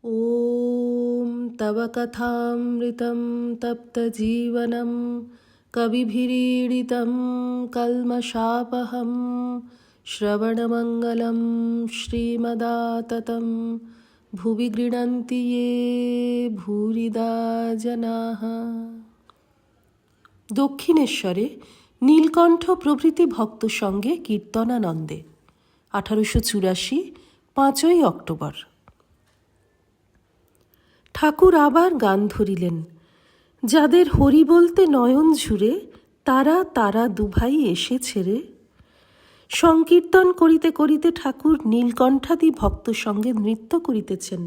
ॐ तव कथामृतं तप्तजीवनं कविभिरीडितं कल्मषापहं श्रवणमङ्गलं श्रीमदाततं भुवि गृह्णन्ति ये भूरिदा जनाः। দক্ষিণেশ্বরে নীলকণ্ঠ প্রভৃতি ভক্ত সঙ্গে কীর্তনানন্দে 1884 5ই অক্টোবর। ঠাকুর আবার গান ধরিলেন। যাদের হরি বলতে নয়ন ঝুরে, তারা তারা দুভাই এসেছে রে। সংকীর্তন করিতে করিতে ঠাকুর নীলকণ্ঠাদি ভক্ত সঙ্গে নৃত্য করিতেছেন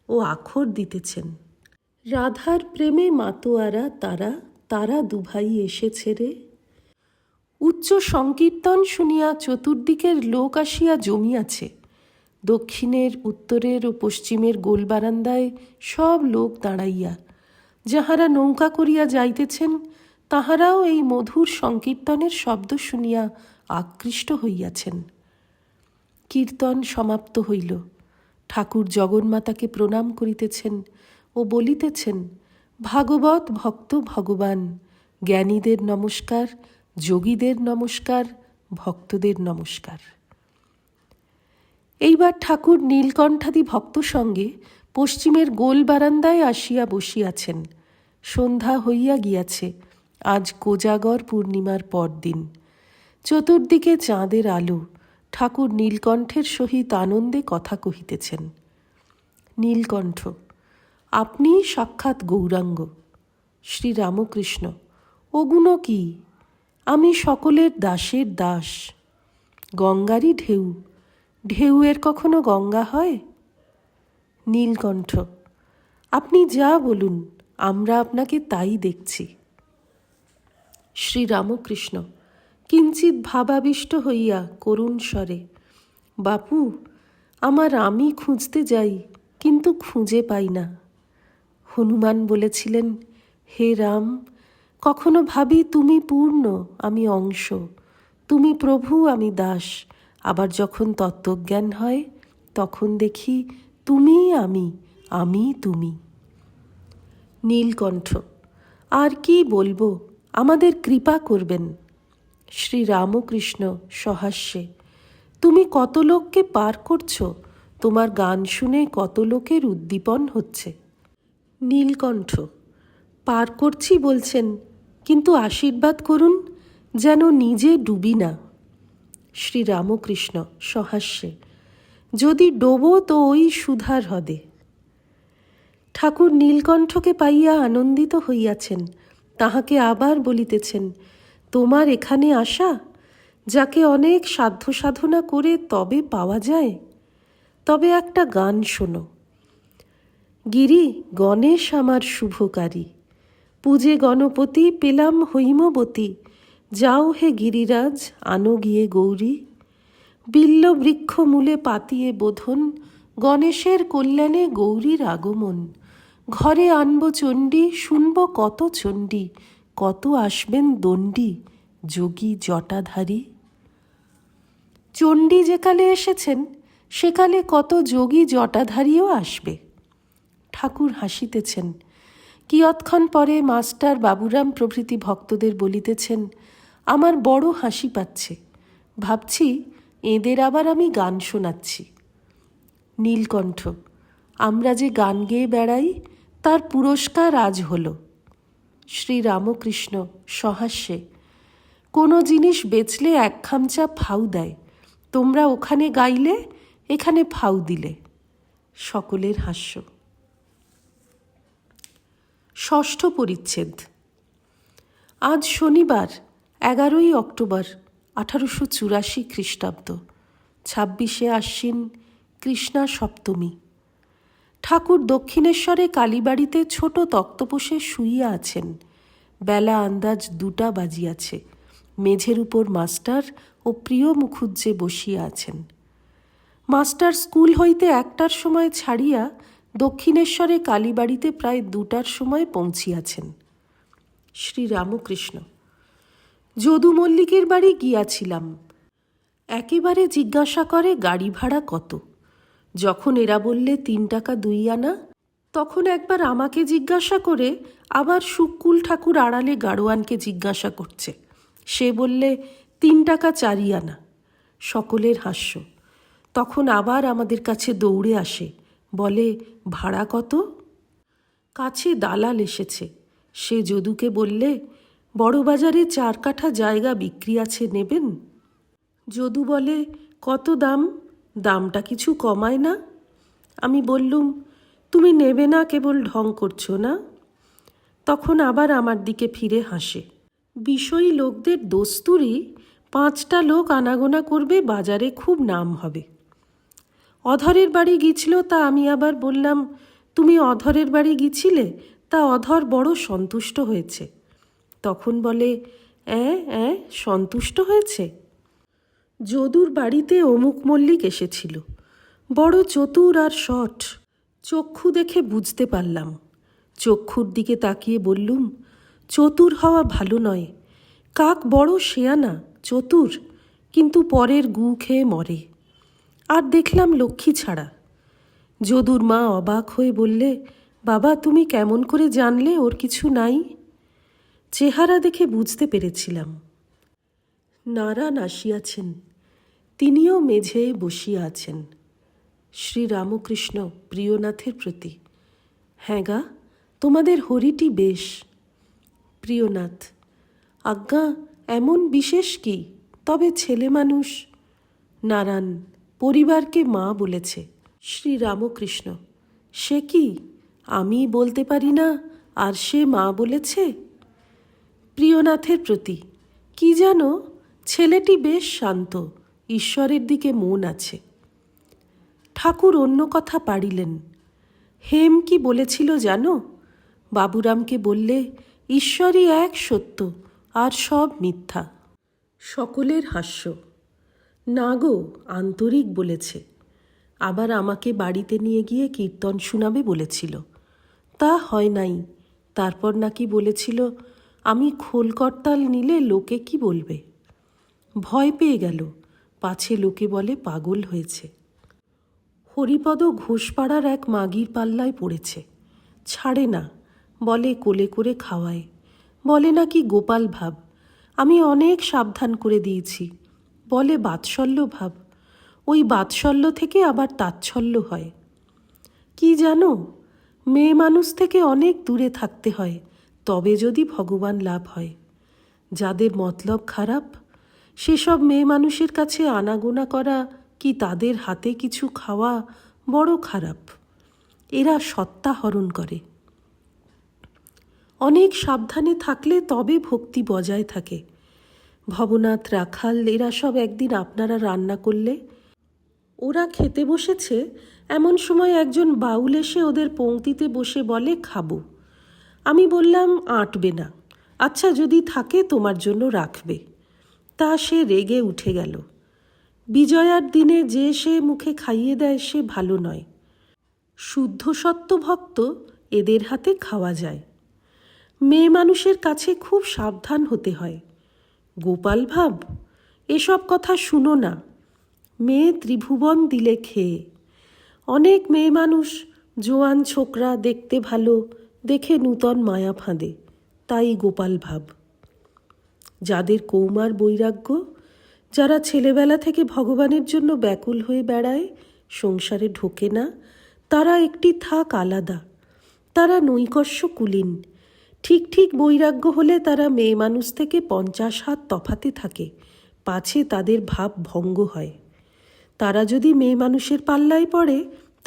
ও আখর দিতেছেন। রাধার প্রেমে মাতোয়ারা তারা তারা দুভাই এসেছে রে। উচ্চ সংকীর্তন শুনিয়া চতুর্দিকের লোক আসিয়া জমিয়াছে। দক্ষিণের, উত্তরের ও পশ্চিমের গোল বারান্দায় সব লোক দাঁড়াইয়া। যাহারা নৌকা করিয়া যাইতেছেন, তাহারাও এই মধুর সংকীর্তনের শব্দ শুনিয়া আকৃষ্ট হইয়াছেন। কীর্তন সমাপ্ত হইল। ঠাকুর জগন্মাতাকে প্রণাম করিতেছেন ও বলিতেছেন, ভাগবত ভক্ত ভগবান, জ্ঞানীদের নমস্কার, যোগীদের নমস্কার, ভক্তদের নমস্কার। এইবার ঠাকুর নীলকণ্ঠাদি ভক্ত সঙ্গে পশ্চিমের গোল বারান্দায় আসিয়া বসিয়াছেন। সন্ধ্যা হইয়া গিয়াছে। আজ কোজাগর পূর্ণিমার পরদিন। চতুর্দিকে চাঁদের আলো। ঠাকুর নীলকণ্ঠের সহিত আনন্দে কথা কহিতেছেন। নীলকণ্ঠ: আপনি সাক্ষাৎ গৌরাঙ্গ। শ্রীরামকৃষ্ণ: ওগুলো কি? আমি সকলের দাসের দাস। গঙ্গারই ঢেউ। ঢেউয়ের কখনো গঙ্গা হয়? নীলকণ্ঠ: আপনি যা বলুন, আমরা আপনাকে তাই দেখছি। শ্রীরামকৃষ্ণ কিঞ্চিৎ ভাবাবিষ্ট হইয়া করুণ স্বরে: বাপু, আমার আমি খুঁজতে যাই, কিন্তু খুঁজে পাই না। হনুমান বলেছিলেন, হে রাম, কখনো ভাবি তুমি পূর্ণ, আমি অংশ, তুমি প্রভু, আমি দাস। আবার যখন তত্ত্বজ্ঞান হয়, তখন দেখি তুমি আমি, আমি তুমি। নীলকণ্ঠ: আর কি বলবো, আমাদের কৃপা করবেন। শ্রীরামকৃষ্ণ সহাস্যে: তুমি কত লোককে পার করছো, তোমার গান শুনে কত লোকের উদ্দীপন হচ্ছে। নীলকণ্ঠ: পার করছি বলছেন, কিন্তু আশীর্বাদ করুন যেন নিজে ডুবি না। শ্রীরামকৃষ্ণ সহাস্যে: যদি ডোবো তো ওই সুধার হ্রদে। ঠাকুর নীলকণ্ঠকে পাইয়া আনন্দিত হইয়াছেন। তাহাকে আবার বলিতেছেন, তোমার এখানে আসা, যাকে অনেক সাধ্য সাধনা করে তবে পাওয়া যায়। তবে একটা গান শোনো। গিরি গণেশ আমার শুভকারী, পূজে গণপতি পেলাম হৈমবতী, যাও হে গিরিরাজ আনো গিয়ে গৌরী, বিল্ল বৃক্ষ মূলে পাতিয়ে বোধন, গণেশের কল্যাণে গৌরীর আগমন, ঘরে আনব চণ্ডী, শুনব কত চণ্ডী, কত আসবেন দণ্ডী, যোগী জটাধারী। চণ্ডী যেকালে এসেছেন, সেকালে কত যোগী জটাধারীও আসবে। ঠাকুর হাসিতেছেন। কিয়ৎক্ষণ পরে মাস্টার বাবুরাম প্রভৃতি ভক্তদের বলিতেছেন, আমার বড় হাসি পাচ্ছে, ভাবছি এদের আবার আমি গান শোনাচ্ছি। নীলকণ্ঠ: আমরা যে গান গেয়ে বেড়াই, তার পুরস্কার আজ হল। শ্রীরামকৃষ্ণ সহাস্যে: কোনো জিনিস বেচলে এক খামচা ফাউ দেয়, তোমরা ওখানে গাইলে, এখানে ফাউ দিলে। সকলের হাস্য। ষষ্ঠ পরিচ্ছেদ। আজ শনিবার 11ই অক্টোবর 1884 খ্রিস্টাব্দ, 26শে আশ্বিন, কৃষ্ণা সপ্তমী। ঠাকুর দক্ষিণেশ্বরে কালীবাড়িতে ছোট তক্তপোষে শুইয়া আছেন। বেলা আন্দাজ 2টা বাজিয়াছে। মেঝের উপর মাস্টার ও প্রিয় মুখুজ্জে বসিয়া আছেন। মাস্টার স্কুল হইতে 1টার সময় ছাড়িয়া দক্ষিণেশ্বরে কালীবাড়িতে প্রায় 2টার সময় পৌঁছিয়াছেন। শ্রীরামকৃষ্ণ: যদু মল্লিকের বাড়ি গিয়াছিলাম। একেবারে জিজ্ঞাসা করে গাড়ি ভাড়া কত। যখন এরা বললে 3 টাকা 2 আনা, তখন একবার আমাকে জিজ্ঞাসা করে আবার শুক্কুল ঠাকুর আড়ালে গাড়োয়ানকে জিজ্ঞাসা করছে। সে বললে 3 টাকা 4 আনা। সকলের হাস্য। তখন আবার আমাদের কাছে দৌড়ে আসে, বলে ভাড়া কত? কাছে দালাল এসেছে। সে যদুকে বললে বড়বাজারে 4 কাঠা জায়গা বিক্রি আছে, নেবেন? যদু বলে কত দাম? দামটা কিছু কমায় না? আমি বললুম তুমি নেবে না, কেবল ঢং করছো না? তখন আবার আমার দিকে ফিরে হাসে। বিষয়ী লোকদের দস্তুরি 5টা লোক আনাগোনা করবে, বাজারে খুব নাম হবে। অধরের বাড়ি গিয়েছিল, তা আমি আবার বললাম তুমি অধরের বাড়ি গিয়েছিলে? তা অধর বড় সন্তুষ্ট হয়েছে। তখন বলে সন্তুষ্ট হয়েছে? যদুর বাড়িতে অমুক মল্লিক এসেছিল, বড় চতুর আর শট। চক্ষু দেখে বুঝতে পারলাম। চক্ষুর দিকে তাকিয়ে বললুম চতুর হওয়া ভালো নয়। কাক বড় শেয়ানা, চতুর, কিন্তু পরের গু খেয়ে মরে। আর দেখলাম লক্ষ্মী ছাড়া। যদুর মা অবাক হয়ে বললে বাবা, তুমি কেমন করে জানলে ওর কিছু নাই? চেহারা দেখে বুঝতে পেরেছিলাম। নারায়ণ আসিয়াছেন, তিনিও মেঝেয় বসিয়া আছেন। শ্রীরামকৃষ্ণ প্রিয়নাথের প্রতি। হ্যাঁ গা, তোমাদের হরিটি বেশ। প্রিয়নাথ, আজ্ঞা এমন বিশেষ কি? তবে ছেলে মানুষ। নারায়ণ, পরিবারকে মা বলেছে। শ্রীরামকৃষ্ণ, সে কি? আমি বলতে পারি না, আর সে মা বলেছে? প্রিয়নাথের প্রতি। কি জানো, ছেলেটি বেশ শান্ত, ঈশ্বরের দিকে মন আছে। ঠাকুর অন্য কথা পাড়িলেন। হেম কি বলেছিল জানো? বাবুরামকে বললে ঈশ্বরই এক সত্য, আর সব মিথ্যা। সকলের হাস্য। না গো, আন্তরিক বলেছে। আবার আমাকে বাড়িতে নিয়ে গিয়ে কীর্তন শোনাবে বলেছিল। তা হয় নাই। তারপর নাকি বলেছিল আমি খোলকর্তাল নিলে লোকে কি বলবে। ভয় পেয়ে গেল, পাছে লোকে বলে পাগল হয়েছে। হরিপদ ঘোষপাড়ার এক মাগির পাল্লায় পড়েছে। ছাড়ে না, বলে কোলে করে খাওয়ায়। বলে নাকি গোপাল ভাব। আমি অনেক সাবধান করে দিয়েছি। বলে বাৎসল্য ভাব। ওই বাৎসল্য থেকে আবার তাচ্ছল্য হয়। কি জানো, মেয়ে মানুষ থেকে অনেক দূরে থাকতে হয়, তবে যদি ভগবান লাভ হয়। যাদের মতলব খারাপ, সেসব মেয়ে মানুষের কাছে আনাগোনা করা কি তাদের হাতে কিছু খাওয়া বড় খারাপ। এরা সত্তা হরণ করে। অনেক সাবধানে থাকলে তবে ভক্তি বজায় থাকে। ভবনাথ, রাখাল, এরা সব একদিন আপনারা রান্না করলে, ওরা খেতে বসেছে, এমন সময় একজন বাউল এসে ওদের পংক্তিতে বসে বলে খাবো। আমি বললাম আঁটবে না, আচ্ছা যদি থাকে তোমার জন্য রাখবে। তা সে রেগে উঠে গেল। বিজয়ার দিনে যে সে মুখে খাইয়ে দেয় সে ভালো নয়। শুদ্ধ সত্য ভক্ত এদের হাতে খাওয়া যায়। মেয়ে মানুষের কাছে খুব সাবধান হতে হয়। গোপাল ভাব, এসব কথা শুনো না। মেয়ে ত্রিভুবন দিলে খেয়ে। অনেক মেয়ে মানুষ জোয়ান ছোকরা, দেখতে ভালো, দেখে নূতন মায়া ফাঁদে, তাই গোপাল ভাব। যাদের কৌমার বৈরাগ্য, যারা ছেলেবেলা থেকে ভগবানের জন্য ব্যাকুল হয়ে বেড়ায়, সংসারে ঢোকে না, তারা একটি থাক আলাদা। তারা নৈকস্য কুলীন। ঠিক ঠিক বৈরাগ্য হলে তারা মেয়ে মানুষ থেকে 50 হাত তফাতে থাকে, পাছে তাদের ভাব ভঙ্গ হয়। তারা যদি মেয়ে মানুষের পাল্লায় পড়ে,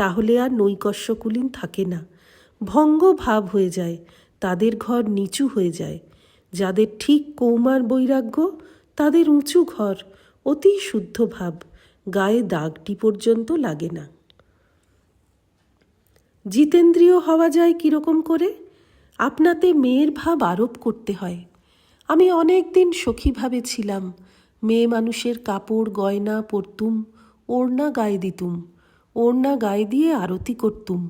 তাহলে আর নৈকস্য কুলীন থাকে না, ভঙ্গ ভাব হয়ে যায়, তাদের ঘর নিচু হয়ে যায়। যাদের ঠিক কৌমার বৈরাগ্য, তাদের উঁচু ঘর, অতি শুদ্ধ ভাব, গায়ে দাগটি পর্যন্ত লাগে না। জিতেন্দ্রীয় হওয়া যায় কীরকম করে? আপনাতে মেয়ের ভাব আরোপ করতে হয়। আমি অনেক দিন সখীভাবে ছিলাম। মেয়ে মানুষের কাপড় গয়না পরতুম, ওড়না গায়ে দিতুম, ওড়না গায়ে দিয়ে আরতি করতুম।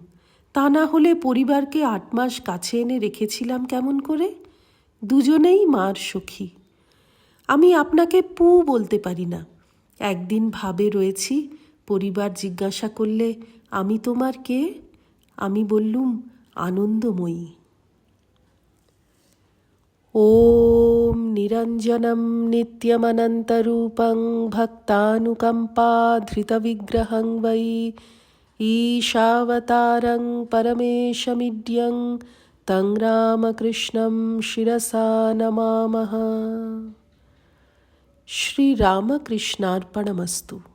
তা না হলে পরিবারকে 8 মাস কাছে এনে রেখেছিলাম কেমন করে? দুজনেই মার সখী। আমি আপনাকে পু বলতে পারি না। একদিন ভাবে রয়েছি, পরিবার জিজ্ঞাসা করলে আমি তোমার কে, আমি বললুম আনন্দময়ী। ওম নিরঞ্জনম নিত্যমনন্তরূপং ভক্তানুকম্পাধৃতবিগ্রহং বৈ ঈশাবতারং পরমেশমিড্যং তং রামকৃষ্ণং শিরসা নমামঃ। শ্রীরামকৃষ্ণার্পণমস্তু।